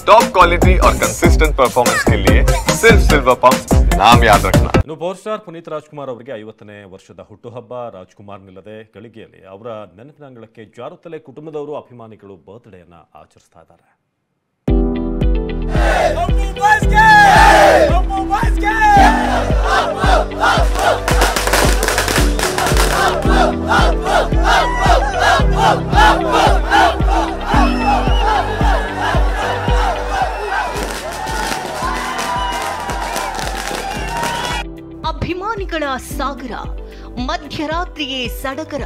Top quality और consistent performance के लिए सिर्फ सिल्वर पंप नाम याद रखना। ಇನ್ನು ಪವರ್ ಸ್ಟಾರ್ ಪುನೀತ್ ರಾಜ್ಕುಮಾರ್ ಅವರಿಗೆ 50ನೇ ವರ್ಷದ ಹುಟ್ಟುಹಬ್ಬ. ರಾಜ್ಕುಮಾರ್ ನಿಲ್ಲದೆ ಗಳಿಗೆಯಲ್ಲಿ ಅವರ ನೆನಪಿನಂಗಳಕ್ಕೆ ಜಾರುತ್ತಲೇ ಕುಟುಂಬದವರು ಅಭಿಮಾನಿಗಳು ಬರ್ತ್ಡೇಯನ್ನ ಆಚರಿಸ್ತಾ ಇದ್ದಾರೆ. ಅಭಿಮಾನಿಗಳ ಸಾಗರ, ಮಧ್ಯರಾತ್ರಿಯೇ ಸಡಗರ,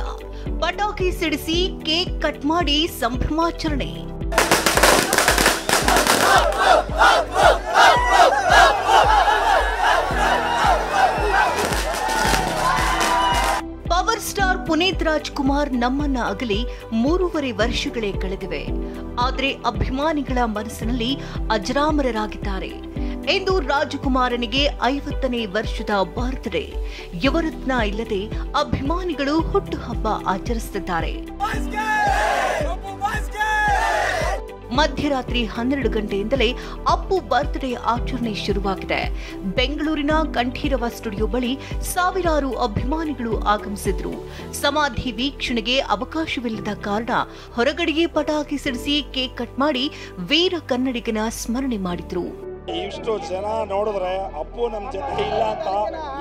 ಪಟಾಕಿ ಸಿಡಿಸಿ ಕೇಕ್ ಕಟ್ ಮಾಡಿ ಸಂಭ್ರಮಾಚರಣೆ. ಪವರ್ ಸ್ಟಾರ್ ಪುನೀತ್ ರಾಜ್ಕುಮಾರ್ ನಮ್ಮನ್ನ ಅಗಲಿ 3.5 ವರ್ಷಗಳೇ ಕಳೆದಿವೆ. ಆದರೆ ಅಭಿಮಾನಿಗಳ ಮನಸ್ಸಿನಲ್ಲಿ ಅಜರಾಮರರಾಗಿದ್ದಾರೆ. ಇಂದು ರಾಜಕುಮಾರನಿಗೆ 50ನೇ ವರ್ಷದ ಬರ್ತ್ಡೇ. ಯುವರತ್ನ ಇಲ್ಲದೆ ಅಭಿಮಾನಿಗಳು ಹುಟ್ಟುಹಬ್ಬ ಆಚರಿಸುತ್ತಿದ್ದಾರೆ. ಮಧ್ಯರಾತ್ರಿ 12 ಗಂಟೆಯಿಂದಲೇ ಅಪ್ಪು ಬರ್ತ್ಡೇ ಆಚರಣೆ ಶುರುವಾಗಿದೆ. ಬೆಂಗಳೂರಿನ ಕಂಠೀರವ ಸ್ಟುಡಿಯೋ ಬಳಿ ಸಾವಿರಾರು ಅಭಿಮಾನಿಗಳು ಆಗಮಿಸಿದ್ರು. ಸಮಾಧಿ ವೀಕ್ಷಣೆಗೆ ಅವಕಾಶವಿಲ್ಲದ ಕಾರಣ ಹೊರಗಡೆಯೇ ಪಟಾಕಿ ಸಿಡಿಸಿ ಕೇಕ್ ಕಟ್ ಮಾಡಿ ವೀರ ಕನ್ನಡಿಗನ ಸ್ಮರಣೆ ಮಾಡಿದ್ರು. ಇಷ್ಟು ಜನ ನೋಡಿದ್ರೆ ಅಪ್ಪು ನಮ್ಮ ಜೊತೆ ಇಲ್ಲ ಅಂತ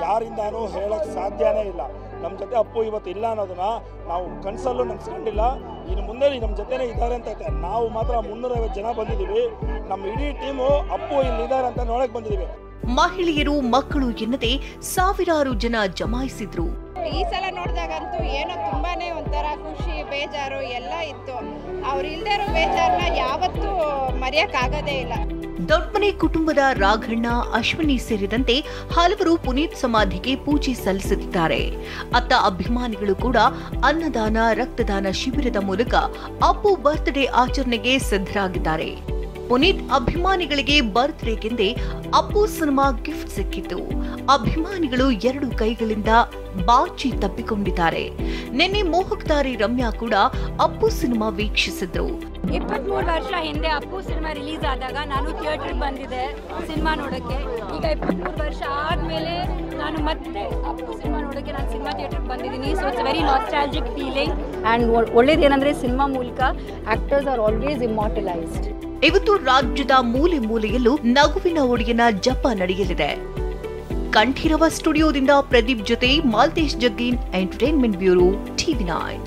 ಯಾರಿಂದಾನು ಹೇಳಕ್ ಸಾಧ್ಯನೇ ಇಲ್ಲ. ನಮ್ಮ ಜೊತೆ ಅಪ್ಪು ಇವತ್ತು ಇಲ್ಲ ಅನ್ನೋದನ್ನ ನಾವು ಕನಸಲ್ಲೂ ನೆನೆಸ್ಕೊಂಡಿಲ್ಲ. ಇನ್ನು ಮುಂದೆ ನಮ್ಮ ಜೊತೆನೇ ಇದ್ದಾರೆ ಅಂತ ಐತೆ. ನಾವು ಮಾತ್ರ 350 ಜನ ಬಂದಿದ್ದೀವಿ. ನಮ್ಮ ಇಡೀ ಟೀಮು ಅಪ್ಪು ಇಲ್ಲಿದ್ದಾರೆ ಅಂತ ನೋಡಕ್ ಬಂದಿದ್ದೀವಿ. ಮಹಿಳೆಯರು, ಮಕ್ಕಳು ಎನ್ನದೆ ಸಾವಿರಾರು ಜನ ಜಮಾಯಿಸಿದ್ರು. ಈ ಸಲ ನೋಡಿದಾಗಂತೂ ಏನೋ ತುಂಬಾನೇ ಒಂಥರ ಖುಷಿ, ಬೇಜಾರು ಎಲ್ಲ ಇತ್ತು. ಅವ್ರು ಇಲ್ದೇ ಇರೋ ಬೇಜಾರನ್ನ ಯಾವತ್ತೂ ಮರೆಯಕ್ಕಾಗೋದೇ ಇಲ್ಲ. ದೊಡ್ಡಮನೆ ಕುಟುಂಬದ ರಾಘಣ್ಣ, ಅಶ್ವಿನಿ ಸೇರಿದಂತೆ ಹಲವರು ಪುನೀತ್ ಸಮಾಧಿಗೆ ಪೂಜೆ ಸಲ್ಲಿಸುತ್ತಿದ್ದಾರೆ. ಅತ್ತ ಅಭಿಮಾನಿಗಳು ಕೂಡ ಅನ್ನದಾನ, ರಕ್ತದಾನ ಶಿಬಿರದ ಮೂಲಕ ಅಪ್ಪು ಬರ್ತ್ಡೇ ಆಚರಣೆಗೆ ಸಿದ್ಧರಾಗಿದ್ದಾರೆ. ಪುನೀತ್ ಅಭಿಮಾನಿಗಳಿಗೆ ಬರ್ತ್ಡೇಗೆಂದೇ ಅಪ್ಪು ಸಿನಿಮಾ ಗಿಫ್ಟ್ ಸಿಕ್ಕಿತ್ತು. ಅಭಿಮಾನಿಗಳು 2 ಕೈಗಳಿಂದ ಬಾಚಿ ತಪ್ಪಿಕೊಂಡಿದ್ದಾರೆ. ನಿನ್ನೆ ಮೋಹಕ್ ತಾರೆ ರಮ್ಯಾ ಕೂಡ ಅಪ್ಪು ಸಿನಿಮಾ ವೀಕ್ಷಿಸಿದ್ರು. 23 ವರ್ಷ ಹಿಂದೆ ಅಪ್ಪು ಸಿನಿಮಾ ರಿಲೀಸ್ ಆದಾಗ ನಾನು ಥಿಯೇಟರ್ಗೆ ಬಂದಿದ್ದೆ ಸಿನಿಮಾ ನೋಡೋಕ್ಕೆ. ಈಗ 23 ವರ್ಷ ಆದಮೇಲೆ ನಾನು ಮತ್ತೆ ಅಪ್ಪು ಸಿನಿಮಾ ನೋಡೋಕ್ಕೆ ನಾನು ಸಿನಿಮಾ ಥಿಯೇಟರ್ಗೆ ಬಂದಿದ್ದೀನಿ. So it's very nostalgic feeling. And ಒಳ್ಳೇದೇನೆಂದರೆ ಸಿನಿಮಾ ಮೂಲಕ ಆಕ್ಟರ್ಸ್ ಆರ್ ಆಲ್ವೇಸ್ ಇಮ್ಮಾರ್ಟಲೈಸ್ಡ್. ಇವತ್ತು ರಾಜ್ಯದ ಮೂಲೆ ಮೂಲೆಯಲ್ಲೂ ನಗುವಿನ ಒಡೆಯನ ಜಪ ನಡೆಯಲಿದೆ. ಕಂಠೀರವ ಸ್ಟುಡಿಯೋದಿಂದ ಪ್ರದೀಪ್ ಜೊತೆ ಮಾಲ್ತೇಶ್ ಜಗ್ಗೀನ್, ಎಂಟರ್ಟೈನ್ಮೆಂಟ್ ಬ್ಯೂರೋ, TV9.